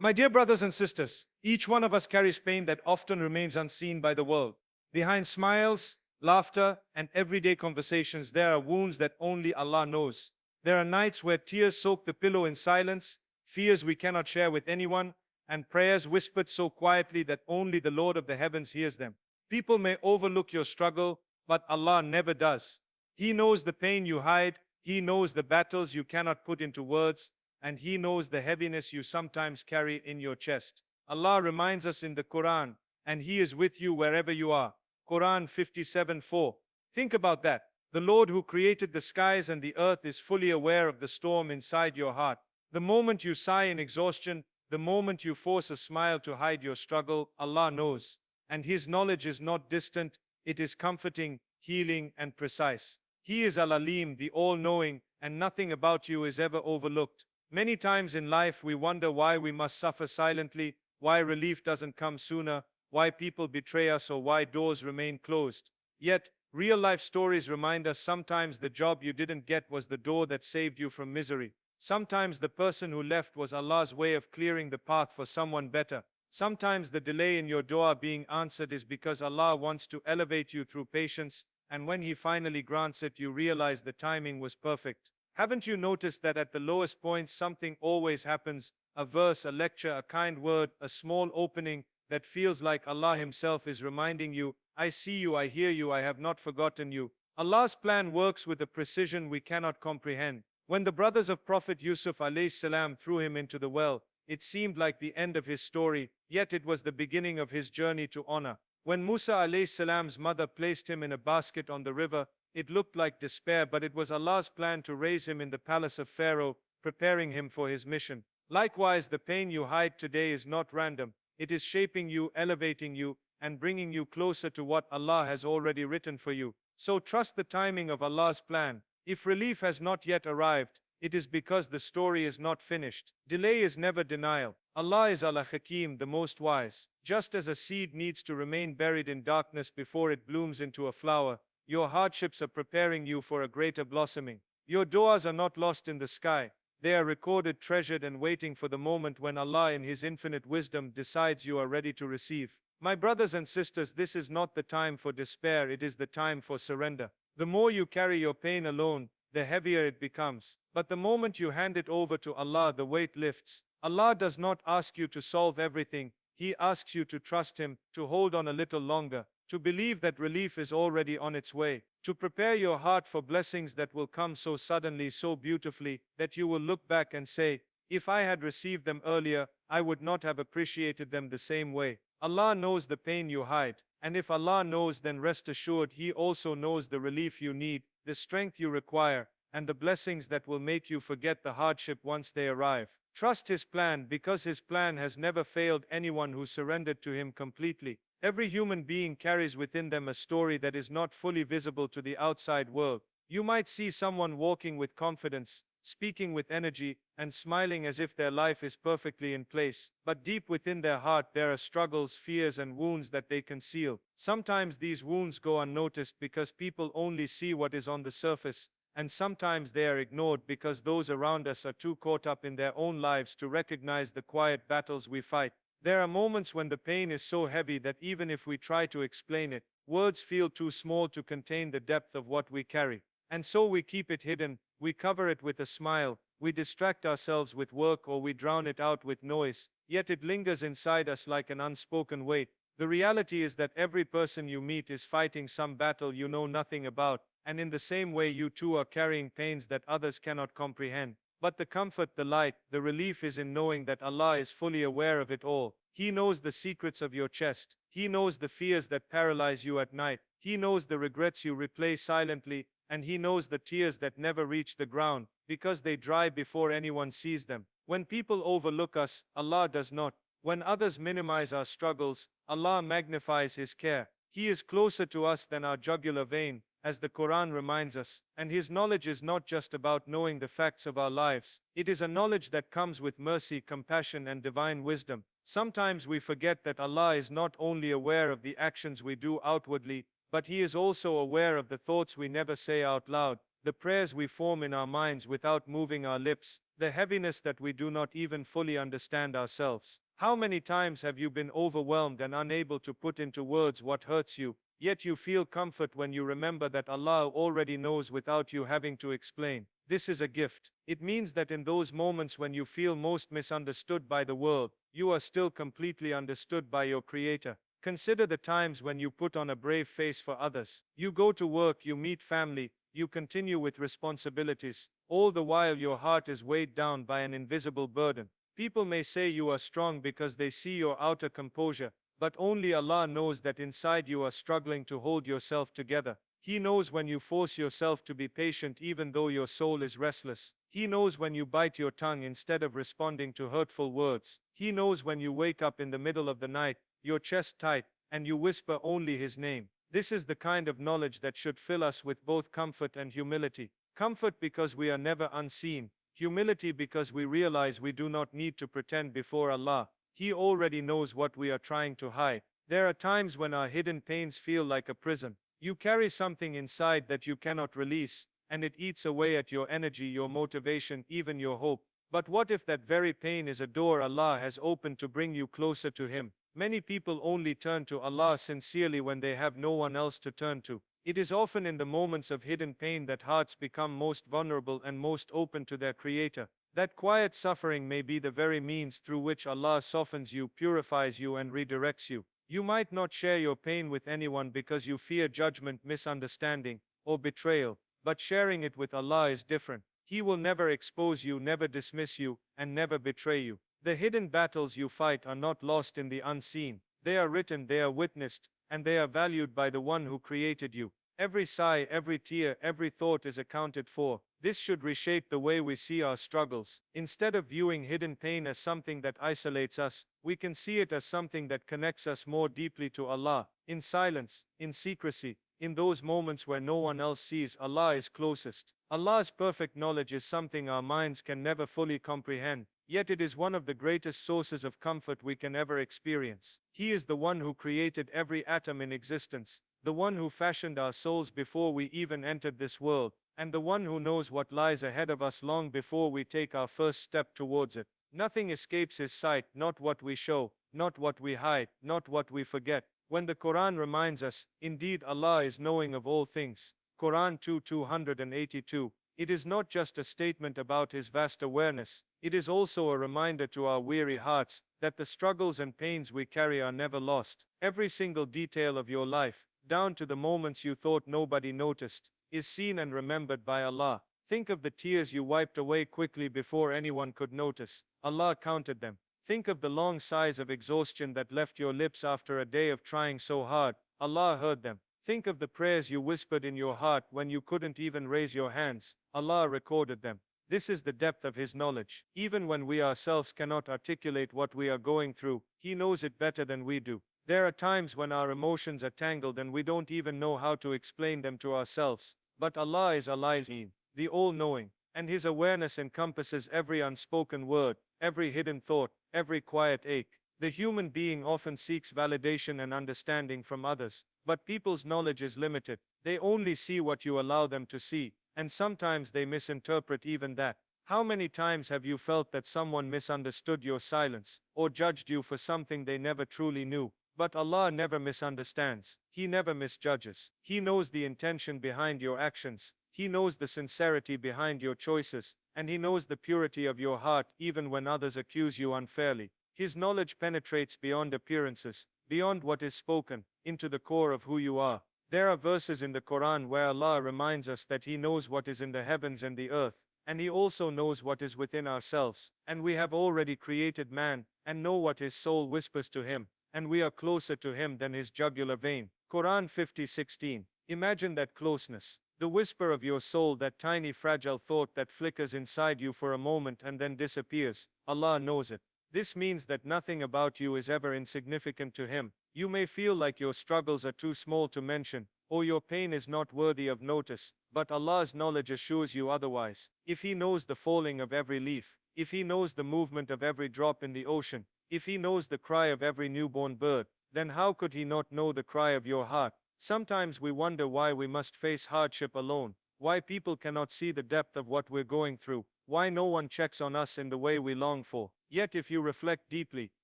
My dear brothers and sisters, each one of us carries pain that often remains unseen by the world. Behind smiles, laughter, and everyday conversations, there are wounds that only Allah knows. There are nights where tears soak the pillow in silence, fears we cannot share with anyone, and prayers whispered so quietly that only the Lord of the heavens hears them. People may overlook your struggle, but Allah never does. He knows the pain you hide, He knows the battles you cannot put into words, and He knows the heaviness you sometimes carry in your chest. Allah reminds us in the Quran, and He is with you wherever you are. Quran 57:4. Think about that. The Lord who created the skies and the earth is fully aware of the storm inside your heart. The moment you sigh in exhaustion, the moment you force a smile to hide your struggle, Allah knows. And His knowledge is not distant, it is comforting, healing, and precise. He is Al-Alim, the all-knowing, and nothing about you is ever overlooked. Many times in life we wonder why we must suffer silently, why relief doesn't come sooner, why people betray us, or why doors remain closed. Yet, real-life stories remind us sometimes the job you didn't get was the door that saved you from misery. Sometimes the person who left was Allah's way of clearing the path for someone better. Sometimes the delay in your dua being answered is because Allah wants to elevate you through patience, and when He finally grants it, you realize the timing was perfect. Haven't you noticed that at the lowest points something always happens? A verse, a lecture, a kind word, a small opening that feels like Allah Himself is reminding you, I see you, I hear you, I have not forgotten you. Allah's plan works with a precision we cannot comprehend. When the brothers of Prophet Yusuf alayhi salam threw him into the well, it seemed like the end of his story, yet it was the beginning of his journey to honor. When Musa alayhi salam's mother placed him in a basket on the river, it looked like despair, but it was Allah's plan to raise him in the palace of Pharaoh, preparing him for his mission. Likewise, the pain you hide today is not random. It is shaping you, elevating you, and bringing you closer to what Allah has already written for you. So trust the timing of Allah's plan. If relief has not yet arrived, it is because the story is not finished. Delay is never denial. Allah is Al-Hakim, the most wise. Just as a seed needs to remain buried in darkness before it blooms into a flower, your hardships are preparing you for a greater blossoming. Your du'as are not lost in the sky. They are recorded, treasured, and waiting for the moment when Allah in His infinite wisdom decides you are ready to receive. My brothers and sisters, this is not the time for despair, it is the time for surrender. The more you carry your pain alone, the heavier it becomes. But the moment you hand it over to Allah, the weight lifts. Allah does not ask you to solve everything. He asks you to trust Him, to hold on a little longer, to believe that relief is already on its way, to prepare your heart for blessings that will come so suddenly, so beautifully, that you will look back and say, if I had received them earlier, I would not have appreciated them the same way. Allah knows the pain you hide, and if Allah knows, then rest assured He also knows the relief you need, the strength you require, and the blessings that will make you forget the hardship once they arrive. Trust His plan, because His plan has never failed anyone who surrendered to Him completely. Every human being carries within them a story that is not fully visible to the outside world. You might see someone walking with confidence, speaking with energy, and smiling as if their life is perfectly in place. But deep within their heart there are struggles, fears, and wounds that they conceal. Sometimes these wounds go unnoticed because people only see what is on the surface, and sometimes they are ignored because those around us are too caught up in their own lives to recognize the quiet battles we fight. There are moments when the pain is so heavy that even if we try to explain it, words feel too small to contain the depth of what we carry. And so we keep it hidden, we cover it with a smile, we distract ourselves with work, or we drown it out with noise, yet it lingers inside us like an unspoken weight. The reality is that every person you meet is fighting some battle you know nothing about, and in the same way you too are carrying pains that others cannot comprehend. But the comfort, the light, the relief is in knowing that Allah is fully aware of it all. He knows the secrets of your chest. He knows the fears that paralyze you at night. He knows the regrets you replay silently, and He knows the tears that never reach the ground, because they dry before anyone sees them. When people overlook us, Allah does not. When others minimize our struggles, Allah magnifies His care. He is closer to us than our jugular vein, as the Quran reminds us, and His knowledge is not just about knowing the facts of our lives. It is a knowledge that comes with mercy, compassion, and divine wisdom. Sometimes we forget that Allah is not only aware of the actions we do outwardly, but He is also aware of the thoughts we never say out loud, the prayers we form in our minds without moving our lips, the heaviness that we do not even fully understand ourselves. How many times have you been overwhelmed and unable to put into words what hurts you, yet you feel comfort when you remember that Allah already knows without you having to explain? This is a gift. It means that in those moments when you feel most misunderstood by the world, you are still completely understood by your Creator. Consider the times when you put on a brave face for others. You go to work, you meet family, you continue with responsibilities, all the while your heart is weighed down by an invisible burden. People may say you are strong because they see your outer composure, but only Allah knows that inside you are struggling to hold yourself together. He knows when you force yourself to be patient even though your soul is restless. He knows when you bite your tongue instead of responding to hurtful words. He knows when you wake up in the middle of the night, your chest tight, and you whisper only His name. This is the kind of knowledge that should fill us with both comfort and humility. Comfort because we are never unseen. Humility because we realize we do not need to pretend before Allah. He already knows what we are trying to hide. There are times when our hidden pains feel like a prison. You carry something inside that you cannot release, and it eats away at your energy, your motivation, even your hope. But what if that very pain is a door Allah has opened to bring you closer to Him? Many people only turn to Allah sincerely when they have no one else to turn to. It is often in the moments of hidden pain that hearts become most vulnerable and most open to their Creator. That quiet suffering may be the very means through which Allah softens you, purifies you, and redirects you. You might not share your pain with anyone because you fear judgment, misunderstanding, or betrayal, but sharing it with Allah is different. He will never expose you, never dismiss you, and never betray you. The hidden battles you fight are not lost in the unseen. They are written, they are witnessed, and they are valued by the one who created you. Every sigh, every tear, every thought is accounted for. This should reshape the way we see our struggles. Instead of viewing hidden pain as something that isolates us, we can see it as something that connects us more deeply to Allah. In silence, in secrecy, in those moments where no one else sees, Allah is closest. Allah's perfect knowledge is something our minds can never fully comprehend. Yet it is one of the greatest sources of comfort we can ever experience. He is the one who created every atom in existence, the one who fashioned our souls before we even entered this world, and the one who knows what lies ahead of us long before we take our first step towards it. Nothing escapes His sight, not what we show, not what we hide, not what we forget. When the Quran reminds us, indeed Allah is knowing of all things, Quran 2:282, it is not just a statement about His vast awareness, it is also a reminder to our weary hearts that the struggles and pains we carry are never lost. Every single detail of your life, down to the moments you thought nobody noticed, is seen and remembered by Allah. Think of the tears you wiped away quickly before anyone could notice. Allah counted them. Think of the long sighs of exhaustion that left your lips after a day of trying so hard. Allah heard them. Think of the prayers you whispered in your heart when you couldn't even raise your hands. Allah recorded them. This is the depth of His knowledge. Even when we ourselves cannot articulate what we are going through, He knows it better than we do. There are times when our emotions are tangled and we don't even know how to explain them to ourselves. But Allah is Al-Alim, the all-knowing, and His awareness encompasses every unspoken word, every hidden thought, every quiet ache. The human being often seeks validation and understanding from others, but people's knowledge is limited. They only see what you allow them to see, and sometimes they misinterpret even that. How many times have you felt that someone misunderstood your silence, or judged you for something they never truly knew? But Allah never misunderstands. He never misjudges. He knows the intention behind your actions. He knows the sincerity behind your choices, and He knows the purity of your heart even when others accuse you unfairly. His knowledge penetrates beyond appearances, beyond what is spoken, into the core of who you are. There are verses in the Quran where Allah reminds us that He knows what is in the heavens and the earth, and He also knows what is within ourselves, and we have already created man, and know what his soul whispers to him, and we are closer to Him than his jugular vein. Quran 50:16. Imagine that closeness. The whisper of your soul, that tiny fragile thought that flickers inside you for a moment and then disappears. Allah knows it. This means that nothing about you is ever insignificant to Him. You may feel like your struggles are too small to mention, or your pain is not worthy of notice, but Allah's knowledge assures you otherwise. If He knows the falling of every leaf, if He knows the movement of every drop in the ocean, if He knows the cry of every newborn bird, then how could He not know the cry of your heart? Sometimes we wonder why we must face hardship alone, why people cannot see the depth of what we're going through, why no one checks on us in the way we long for. Yet if you reflect deeply,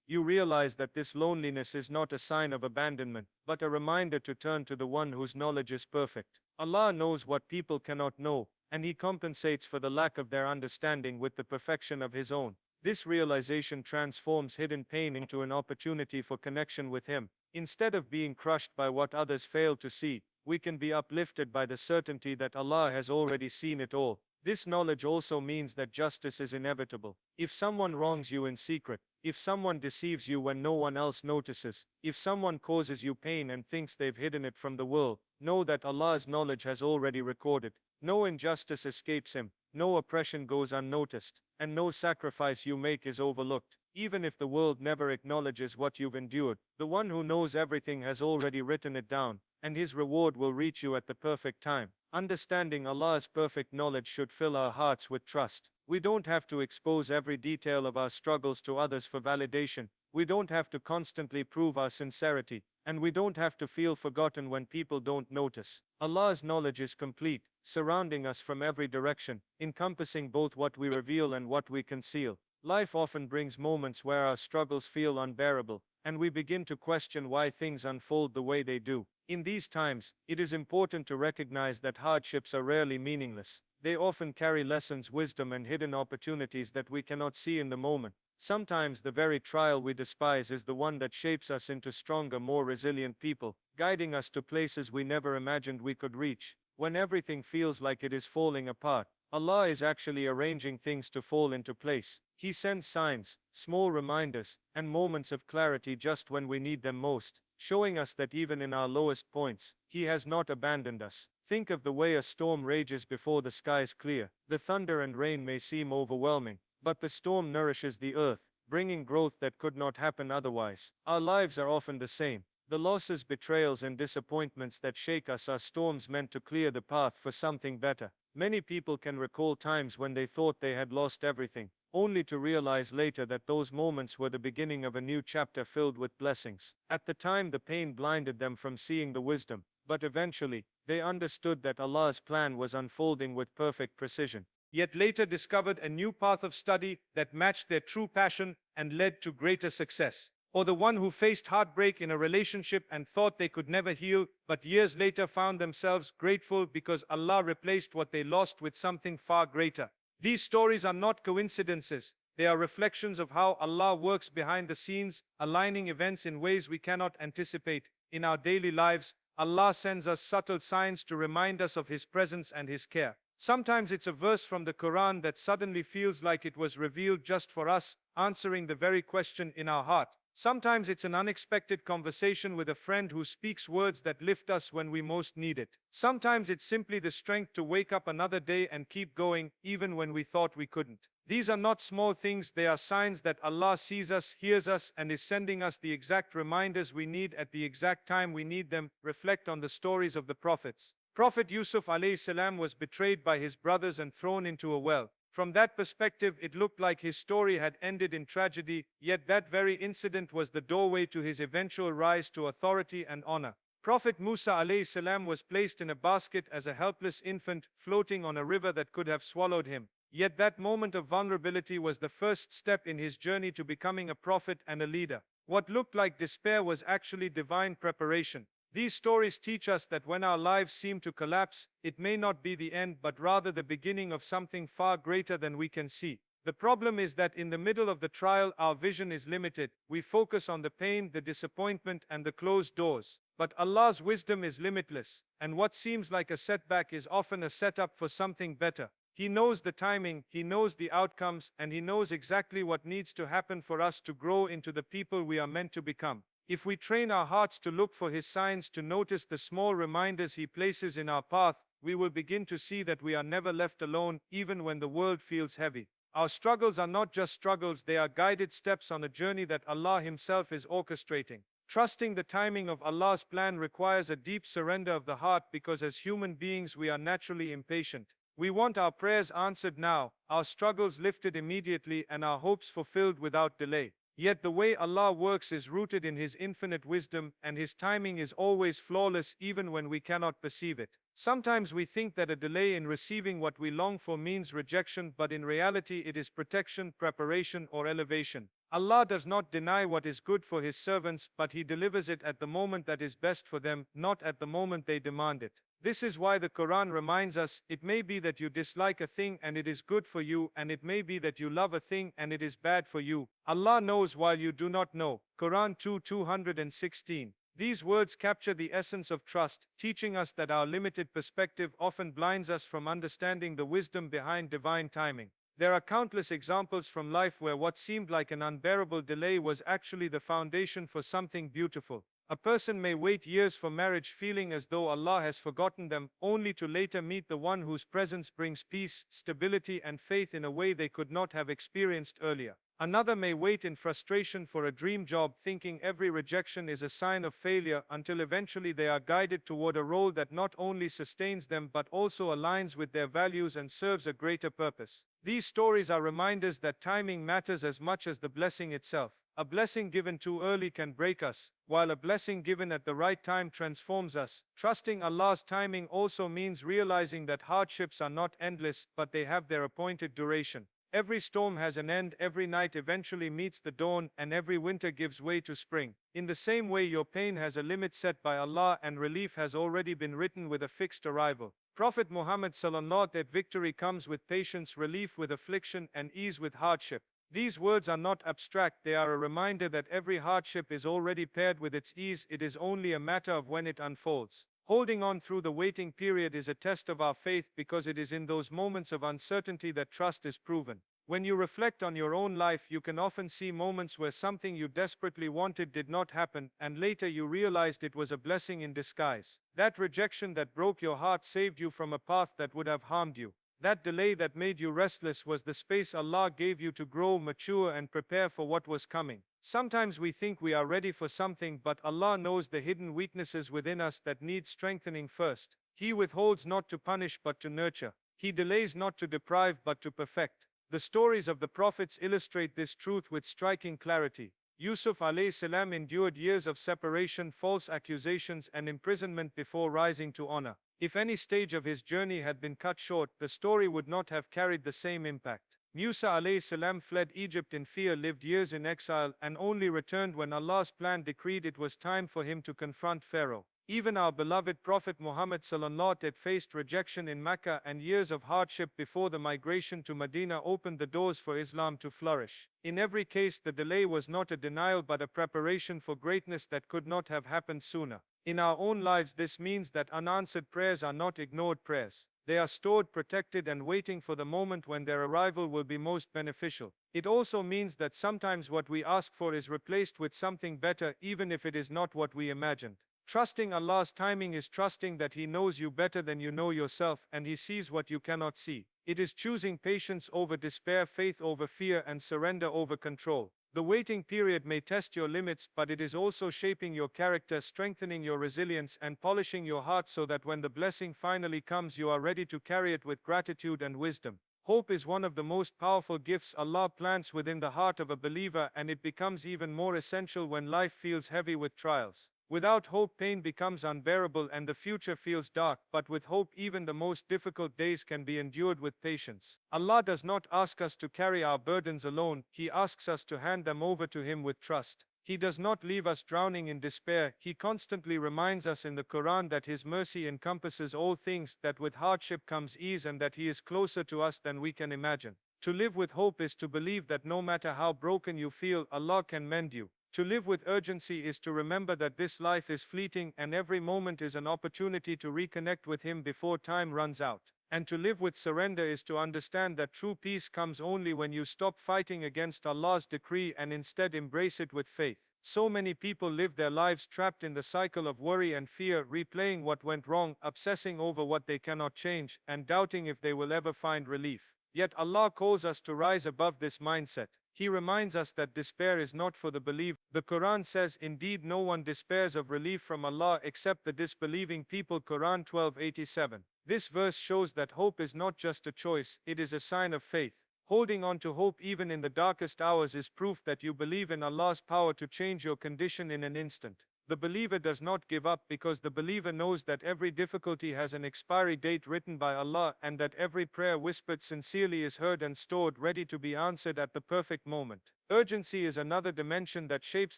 you realize that this loneliness is not a sign of abandonment, but a reminder to turn to the one whose knowledge is perfect. Allah knows what people cannot know, and He compensates for the lack of their understanding with the perfection of His own. This realization transforms hidden pain into an opportunity for connection with Him. Instead of being crushed by what others fail to see, we can be uplifted by the certainty that Allah has already seen it all. This knowledge also means that justice is inevitable. If someone wrongs you in secret, if someone deceives you when no one else notices, if someone causes you pain and thinks they've hidden it from the world, know that Allah's knowledge has already recorded. No injustice escapes Him, no oppression goes unnoticed, and no sacrifice you make is overlooked. Even if the world never acknowledges what you've endured, the one who knows everything has already written it down, and His reward will reach you at the perfect time. Understanding Allah's perfect knowledge should fill our hearts with trust. We don't have to expose every detail of our struggles to others for validation. We don't have to constantly prove our sincerity, and we don't have to feel forgotten when people don't notice. Allah's knowledge is complete, surrounding us from every direction, encompassing both what we reveal and what we conceal. Life often brings moments where our struggles feel unbearable, and we begin to question why things unfold the way they do. In these times, it is important to recognize that hardships are rarely meaningless. They often carry lessons, wisdom, and hidden opportunities that we cannot see in the moment. Sometimes the very trial we despise is the one that shapes us into stronger, more resilient people, guiding us to places we never imagined we could reach. When everything feels like it is falling apart, Allah is actually arranging things to fall into place. He sends signs, small reminders, and moments of clarity just when we need them most, showing us that even in our lowest points, He has not abandoned us. Think of the way a storm rages before the skies clear. The thunder and rain may seem overwhelming, but the storm nourishes the earth, bringing growth that could not happen otherwise. Our lives are often the same. The losses, betrayals, and disappointments that shake us are storms meant to clear the path for something better. Many people can recall times when they thought they had lost everything, only to realize later that those moments were the beginning of a new chapter filled with blessings. At the time, the pain blinded them from seeing the wisdom, but eventually, they understood that Allah's plan was unfolding with perfect precision. Yet later discovered a new path of study that matched their true passion and led to greater success. Or the one who faced heartbreak in a relationship and thought they could never heal, but years later found themselves grateful because Allah replaced what they lost with something far greater. These stories are not coincidences. They are reflections of how Allah works behind the scenes, aligning events in ways we cannot anticipate. In our daily lives, Allah sends us subtle signs to remind us of His presence and His care. Sometimes it's a verse from the Quran that suddenly feels like it was revealed just for us, answering the very question in our heart. Sometimes it's an unexpected conversation with a friend who speaks words that lift us when we most need it. Sometimes it's simply the strength to wake up another day and keep going, even when we thought we couldn't. These are not small things, they are signs that Allah sees us, hears us, and is sending us the exact reminders we need at the exact time we need them. Reflect on the stories of the prophets. Prophet Yusuf alayhi salam was betrayed by his brothers and thrown into a well. From that perspective, it looked like his story had ended in tragedy, yet that very incident was the doorway to his eventual rise to authority and honor. Prophet Musa alayhi salam was placed in a basket as a helpless infant, floating on a river that could have swallowed him. Yet that moment of vulnerability was the first step in his journey to becoming a prophet and a leader. What looked like despair was actually divine preparation. These stories teach us that when our lives seem to collapse, it may not be the end but rather the beginning of something far greater than we can see. The problem is that in the middle of the trial, our vision is limited. We focus on the pain, the disappointment, and the closed doors. But Allah's wisdom is limitless, and what seems like a setback is often a setup for something better. He knows the timing, He knows the outcomes, and He knows exactly what needs to happen for us to grow into the people we are meant to become. If we train our hearts to look for His signs, to notice the small reminders He places in our path, we will begin to see that we are never left alone, even when the world feels heavy. Our struggles are not just struggles, they are guided steps on a journey that Allah Himself is orchestrating. Trusting the timing of Allah's plan requires a deep surrender of the heart because as human beings we are naturally impatient. We want our prayers answered now, our struggles lifted immediately, and our hopes fulfilled without delay. Yet the way Allah works is rooted in His infinite wisdom, and His timing is always flawless even when we cannot perceive it. Sometimes we think that a delay in receiving what we long for means rejection, but in reality it is protection, preparation, or elevation. Allah does not deny what is good for His servants, but He delivers it at the moment that is best for them, not at the moment they demand it. This is why the Quran reminds us, it may be that you dislike a thing and it is good for you, and it may be that you love a thing and it is bad for you. Allah knows while you do not know. Quran 2:216. These words capture the essence of trust, teaching us that our limited perspective often blinds us from understanding the wisdom behind divine timing. There are countless examples from life where what seemed like an unbearable delay was actually the foundation for something beautiful. A person may wait years for marriage feeling as though Allah has forgotten them, only to later meet the one whose presence brings peace, stability, and faith in a way they could not have experienced earlier. Another may wait in frustration for a dream job, thinking every rejection is a sign of failure, until eventually they are guided toward a role that not only sustains them but also aligns with their values and serves a greater purpose. These stories are reminders that timing matters as much as the blessing itself. A blessing given too early can break us, while a blessing given at the right time transforms us. Trusting Allah's timing also means realizing that hardships are not endless, but they have their appointed duration. Every storm has an end, every night eventually meets the dawn, and every winter gives way to spring. In the same way, your pain has a limit set by Allah, and relief has already been written with a fixed arrival. Prophet Muhammad sallallahu that victory comes with patience, relief with affliction, and ease with hardship. These words are not abstract, they are a reminder that every hardship is already paired with its ease, it is only a matter of when it unfolds. Holding on through the waiting period is a test of our faith, because it is in those moments of uncertainty that trust is proven. When you reflect on your own life, you can often see moments where something you desperately wanted did not happen, and later you realized it was a blessing in disguise. That rejection that broke your heart saved you from a path that would have harmed you. That delay that made you restless was the space Allah gave you to grow, mature, and prepare for what was coming. Sometimes we think we are ready for something, but Allah knows the hidden weaknesses within us that need strengthening first. He withholds not to punish but to nurture. He delays not to deprive but to perfect. The stories of the prophets illustrate this truth with striking clarity. Yusuf alayhi salam endured years of separation, false accusations, and imprisonment before rising to honor. If any stage of his journey had been cut short, the story would not have carried the same impact. Musa alayhi salam fled Egypt in fear, lived years in exile, and only returned when Allah's plan decreed it was time for him to confront Pharaoh. Even our beloved Prophet Muhammad sallallahu alaihi faced rejection in Mecca, and years of hardship before the migration to Medina opened the doors for Islam to flourish. In every case, the delay was not a denial but a preparation for greatness that could not have happened sooner. In our own lives, this means that unanswered prayers are not ignored prayers. They are stored, protected, and waiting for the moment when their arrival will be most beneficial. It also means that sometimes what we ask for is replaced with something better, even if it is not what we imagined. Trusting Allah's timing is trusting that He knows you better than you know yourself, and He sees what you cannot see. It is choosing patience over despair, faith over fear, and surrender over control. The waiting period may test your limits, but it is also shaping your character, strengthening your resilience, and polishing your heart so that when the blessing finally comes, you are ready to carry it with gratitude and wisdom. Hope is one of the most powerful gifts Allah plants within the heart of a believer, and it becomes even more essential when life feels heavy with trials. Without hope, pain becomes unbearable and the future feels dark, but with hope, even the most difficult days can be endured with patience. Allah does not ask us to carry our burdens alone, He asks us to hand them over to Him with trust. He does not leave us drowning in despair. He constantly reminds us in the Quran that His mercy encompasses all things, that with hardship comes ease, and that He is closer to us than we can imagine. To live with hope is to believe that no matter how broken you feel, Allah can mend you. To live with urgency is to remember that this life is fleeting and every moment is an opportunity to reconnect with Him before time runs out. And to live with surrender is to understand that true peace comes only when you stop fighting against Allah's decree and instead embrace it with faith. So many people live their lives trapped in the cycle of worry and fear, replaying what went wrong, obsessing over what they cannot change, and doubting if they will ever find relief. Yet Allah calls us to rise above this mindset. He reminds us that despair is not for the believer. The Quran says, "Indeed, no one despairs of relief from Allah except the disbelieving people." Quran 12:87. This verse shows that hope is not just a choice, it is a sign of faith. Holding on to hope even in the darkest hours is proof that you believe in Allah's power to change your condition in an instant. The believer does not give up because the believer knows that every difficulty has an expiry date written by Allah and that every prayer whispered sincerely is heard and stored ready to be answered at the perfect moment. Urgency is another dimension that shapes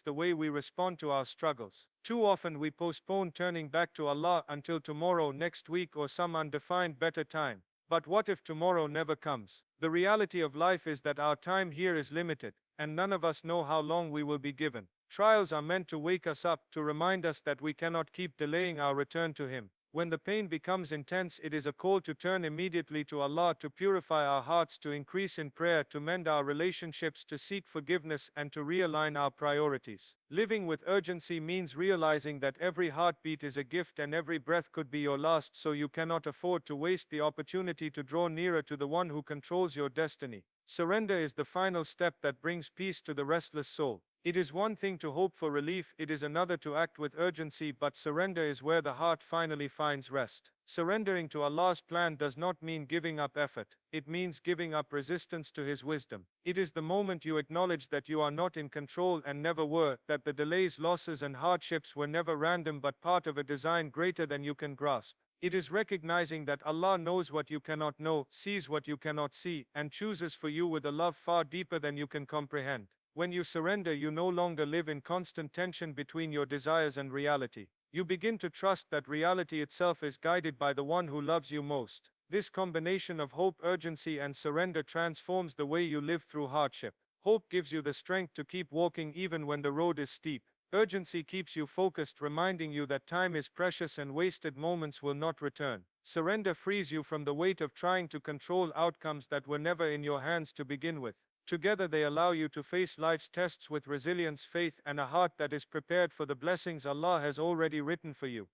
the way we respond to our struggles. Too often we postpone turning back to Allah until tomorrow, next week, or some undefined better time. But what if tomorrow never comes? The reality of life is that our time here is limited, and none of us know how long we will be given. Trials are meant to wake us up, to remind us that we cannot keep delaying our return to Him. When the pain becomes intense, it is a call to turn immediately to Allah, to purify our hearts, to increase in prayer, to mend our relationships, to seek forgiveness, and to realign our priorities. Living with urgency means realizing that every heartbeat is a gift and every breath could be your last, so you cannot afford to waste the opportunity to draw nearer to the one who controls your destiny. Surrender is the final step that brings peace to the restless soul. It is one thing to hope for relief, it is another to act with urgency, but surrender is where the heart finally finds rest. Surrendering to Allah's plan does not mean giving up effort, it means giving up resistance to His wisdom. It is the moment you acknowledge that you are not in control and never were, that the delays, losses, and hardships were never random but part of a design greater than you can grasp. It is recognizing that Allah knows what you cannot know, sees what you cannot see, and chooses for you with a love far deeper than you can comprehend. When you surrender, you no longer live in constant tension between your desires and reality. You begin to trust that reality itself is guided by the one who loves you most. This combination of hope, urgency, and surrender transforms the way you live through hardship. Hope gives you the strength to keep walking even when the road is steep. Urgency keeps you focused, reminding you that time is precious and wasted moments will not return. Surrender frees you from the weight of trying to control outcomes that were never in your hands to begin with. Together they allow you to face life's tests with resilience, faith, and a heart that is prepared for the blessings Allah has already written for you.